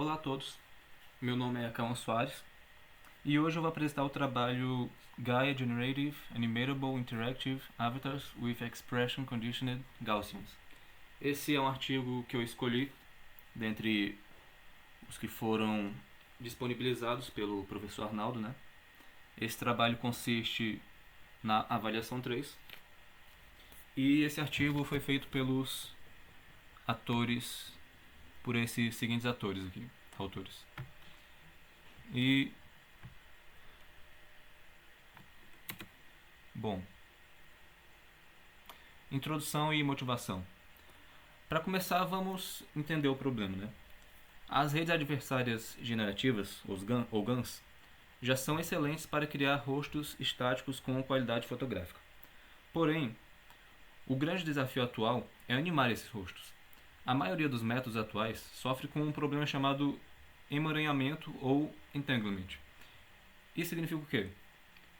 Olá a todos, meu nome é Cauã Soares e hoje eu vou apresentar o trabalho Gaia Generative Animatable Interactive Avatars with Expression Conditioned Gaussians. Esse é um artigo que eu escolhi dentre os que foram disponibilizados pelo professor Arnaldo, né? Esse trabalho consiste na avaliação 3 e esse artigo foi feito pelos atores, por esses seguintes atores aqui, autores. E, bom, introdução e motivação. Para começar, vamos entender o problema, né? As redes adversárias generativas, ou GANs, já são excelentes para criar rostos estáticos com qualidade fotográfica. Porém, o grande desafio atual é animar esses rostos. A maioria dos métodos atuais sofre com um problema chamado emaranhamento ou entanglement. Isso significa o quê?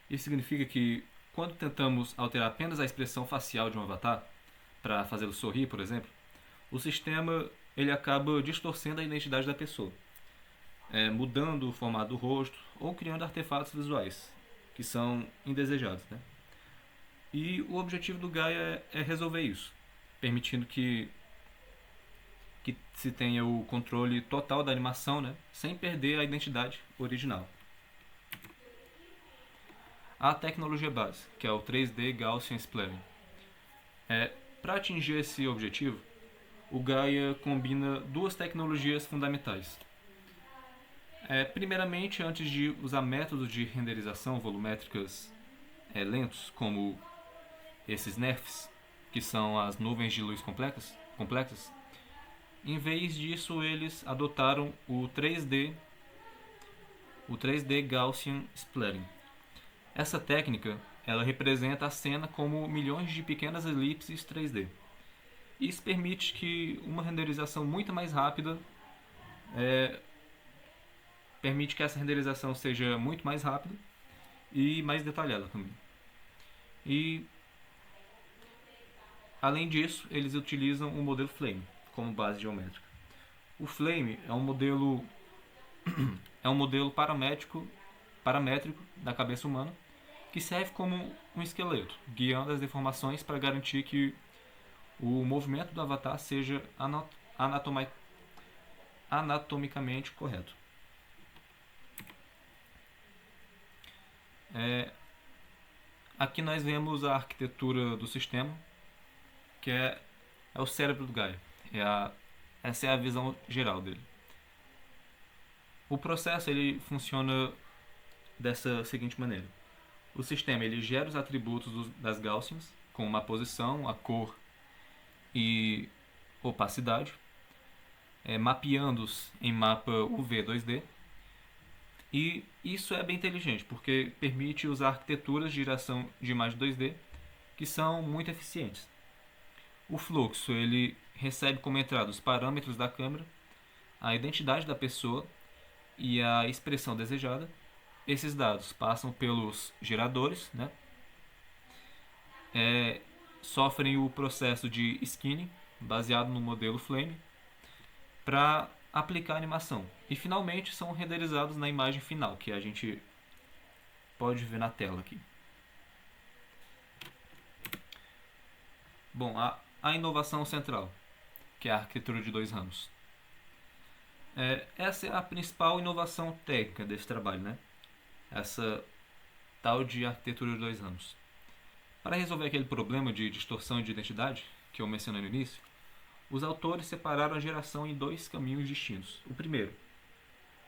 Isso significa que quando tentamos alterar apenas a expressão facial de um avatar, para fazê-lo sorrir, por exemplo, o sistema ele acaba distorcendo a identidade da pessoa, mudando o formato do rosto ou criando artefatos visuais que são indesejados, né? E o objetivo do Gaia é resolver isso, permitindo que se tenha o controle total da animação, né, sem perder a identidade original. A tecnologia base, que é o 3D Gaussian Splattering. Para atingir esse objetivo, o Gaia combina duas tecnologias fundamentais. Primeiramente, antes de usar métodos de renderização volumétricas lentos, como esses NERFs, que são as nuvens de luz complexas, em vez disso eles adotaram o 3D Gaussian Splattering. Essa técnica ela representa a cena como milhões de pequenas elipses 3D. Isso permite que uma renderização muito mais rápida permite que essa renderização seja muito mais rápida e mais detalhada também. E além disso, eles utilizam o modelo Flame como base geométrica. O Flame é um modelo paramétrico da cabeça humana que serve como um esqueleto, guiando as deformações para garantir que o movimento do avatar seja anatomicamente correto. Aqui nós vemos a arquitetura do sistema, que é o cérebro do Gaia. Essa é a visão geral dele. O processo ele funciona dessa seguinte maneira. O sistema ele gera os atributos das Gaussians, com uma posição, a cor e opacidade, mapeando-os em mapa UV 2D. E isso é bem inteligente, porque permite usar arquiteturas de geração de imagem 2D que são muito eficientes. O fluxo ele recebe como entrada os parâmetros da câmera, a identidade da pessoa e a expressão desejada. Esses dados passam pelos geradores, né? Sofrem o processo de skinning, baseado no modelo Flame, para aplicar a animação. E finalmente são renderizados na imagem final, que a gente pode ver na tela aqui. Bom, a inovação central, que é a arquitetura de dois ramos. Essa é a principal inovação técnica desse trabalho, né? Essa tal de arquitetura de dois ramos. Para resolver aquele problema de distorção de identidade que eu mencionei no início, os autores separaram a geração em dois caminhos distintos.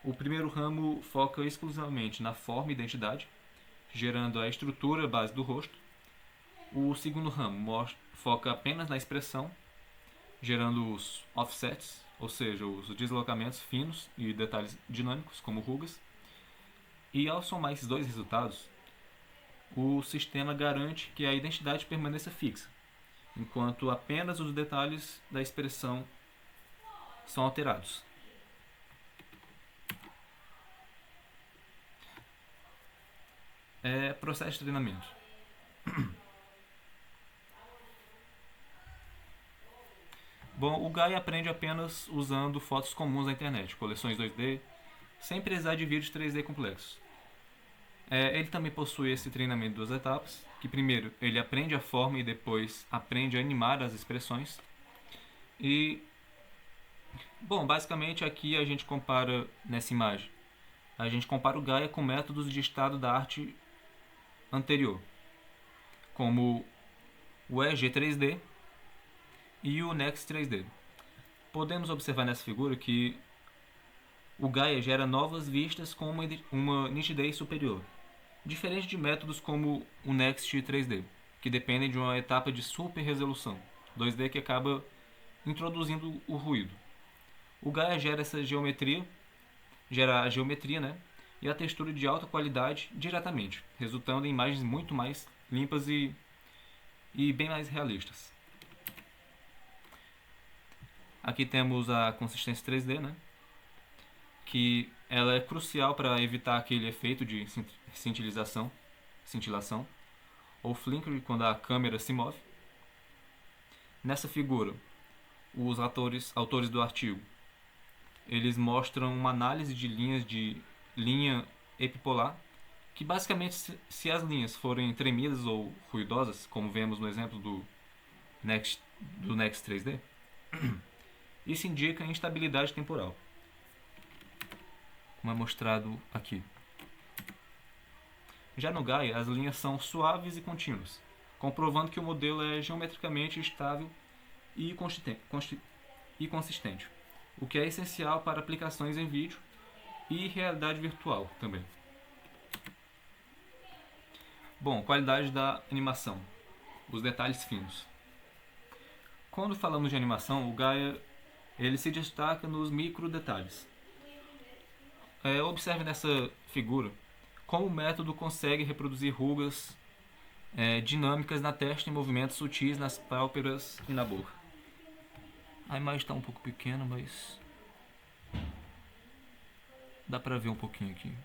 O primeiro ramo foca exclusivamente na forma e identidade, gerando a estrutura base do rosto. O segundo ramo foca apenas na expressão, gerando os offsets, ou seja, os deslocamentos finos e detalhes dinâmicos, como rugas. E ao somar esses dois resultados, o sistema garante que a identidade permaneça fixa, enquanto apenas os detalhes da expressão são alterados. Processo de treinamento. Bom, o Gaia aprende apenas usando fotos comuns na internet, coleções 2D, sem precisar de vídeos 3D complexos. Ele também possui esse treinamento em duas etapas, que primeiro ele aprende a forma e depois aprende a animar as expressões. E, bom, basicamente aqui a gente compara nessa imagem. A gente compara o Gaia com métodos de estado da arte anterior, como o EG3D e o Next 3D. Podemos observar nessa figura que o Gaia gera novas vistas com uma nitidez superior, diferente de métodos como o Next 3D, que dependem de uma etapa de super resolução, 2D, que acaba introduzindo o ruído. O Gaia gera a geometria, né, e a textura de alta qualidade diretamente, resultando em imagens muito mais limpas e bem mais realistas. Aqui temos a consistência 3D, né, que ela é crucial para evitar aquele efeito de cintilação, ou flickering quando a câmera se move. Nessa figura, os autores do artigo, eles mostram uma análise de linhas de linha epipolar, que basicamente, se as linhas forem tremidas ou ruidosas, como vemos no exemplo do Next 3D, isso indica instabilidade temporal, como é mostrado aqui. Já no Gaia, as linhas são suaves e contínuas, comprovando que o modelo é geometricamente estável e consistente, o que é essencial para aplicações em vídeo e realidade virtual também. Bom, qualidade da animação, os detalhes finos. Quando falamos de animação, o Gaia ele se destaca nos micro detalhes. Observe nessa figura como o método consegue reproduzir rugas dinâmicas na testa e movimentos sutis nas pálpebras e na boca. A imagem está um pouco pequena, mas dá para ver um pouquinho aqui.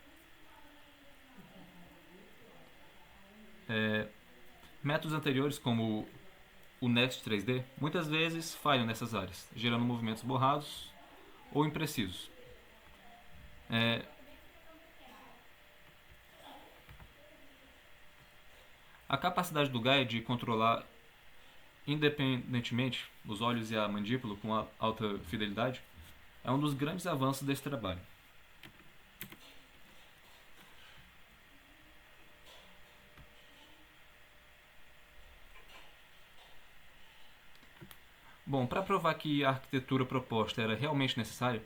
Métodos anteriores, como o Next 3D, muitas vezes falham nessas áreas, gerando movimentos borrados ou imprecisos. A capacidade do Gaia de controlar independentemente os olhos e a mandíbula com alta fidelidade é um dos grandes avanços desse trabalho. Bom, para provar que a arquitetura proposta era realmente necessária,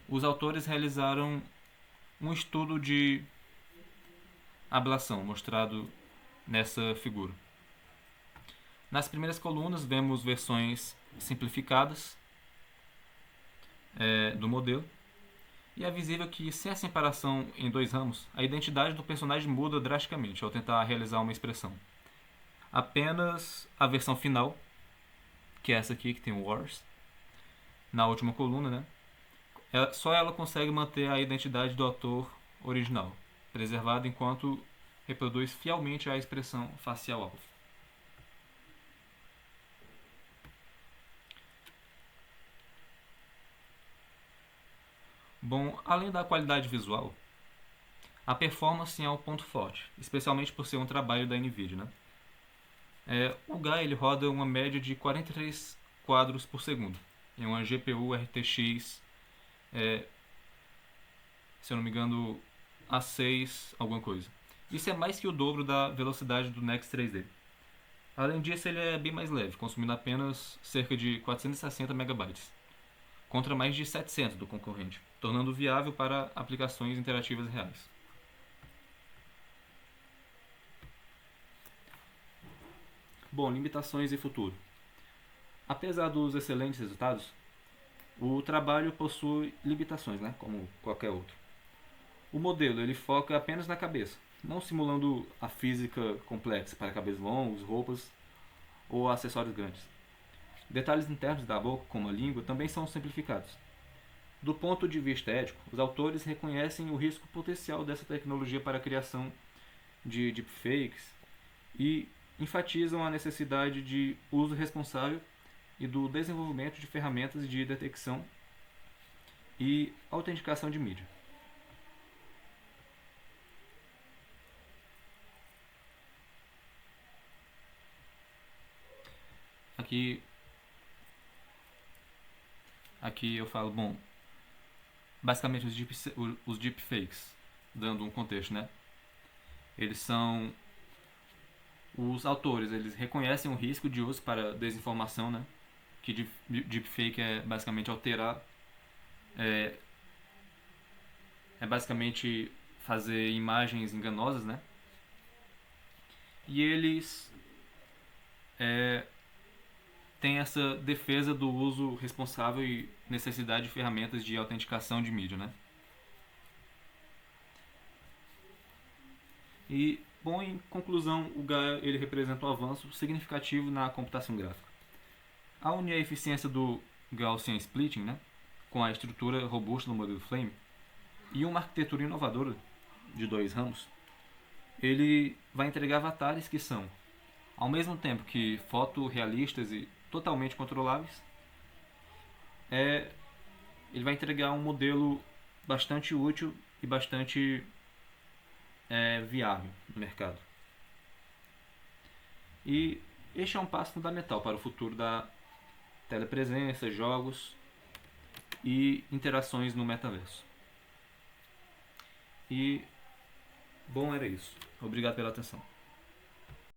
os autores realizaram um estudo de ablação, mostrado nessa figura. Nas primeiras colunas vemos versões simplificadas do modelo, e é visível que, sem a separação em dois ramos, a identidade do personagem muda drasticamente ao tentar realizar uma expressão. Apenas a versão final, que é essa aqui, que tem o Wars, na última coluna, né? Só ela consegue manter a identidade do ator original, preservada enquanto reproduz fielmente a expressão facial-alvo. Bom, além da qualidade visual, a performance é um ponto forte, especialmente por ser um trabalho da NVIDIA, né? O Gaia ele roda uma média de 43 quadros por segundo em uma GPU RTX, se eu não me engano, A6 alguma coisa. Isso é mais que o dobro da velocidade do Next 3D. Além disso, ele é bem mais leve, consumindo apenas cerca de 460 MB, contra mais de 700 do concorrente, tornando viável para aplicações interativas reais. Bom, limitações e futuro. Apesar dos excelentes resultados, o trabalho possui limitações, né, como qualquer outro. O modelo ele foca apenas na cabeça, não simulando a física complexa para cabelos longos, roupas ou acessórios grandes. Detalhes internos da boca, como a língua, também são simplificados. Do ponto de vista ético, os autores reconhecem o risco potencial dessa tecnologia para a criação de deepfakes e enfatizam a necessidade de uso responsável e do desenvolvimento de ferramentas de detecção e autenticação de mídia. Aqui eu falo, bom, basicamente os deepfakes, dando um contexto, né? Eles são os autores, eles reconhecem o risco de uso para desinformação, né? Que deepfake é basicamente alterar, é, é basicamente fazer imagens enganosas, né? E eles têm essa defesa do uso responsável e necessidade de ferramentas de autenticação de mídia, né? E, bom, em conclusão, o Gaia ele representa um avanço significativo na computação gráfica. Ao unir a eficiência do Gaussian Splitting, né, com a estrutura robusta do modelo Flame, e uma arquitetura inovadora de dois ramos, ele vai entregar avatares que são, ao mesmo tempo que fotorrealistas e totalmente controláveis, ele vai entregar um modelo bastante útil e bastante viável no mercado. E este é um passo fundamental para o futuro da telepresença, jogos e interações no metaverso. E, bom, era isso. Obrigado pela atenção.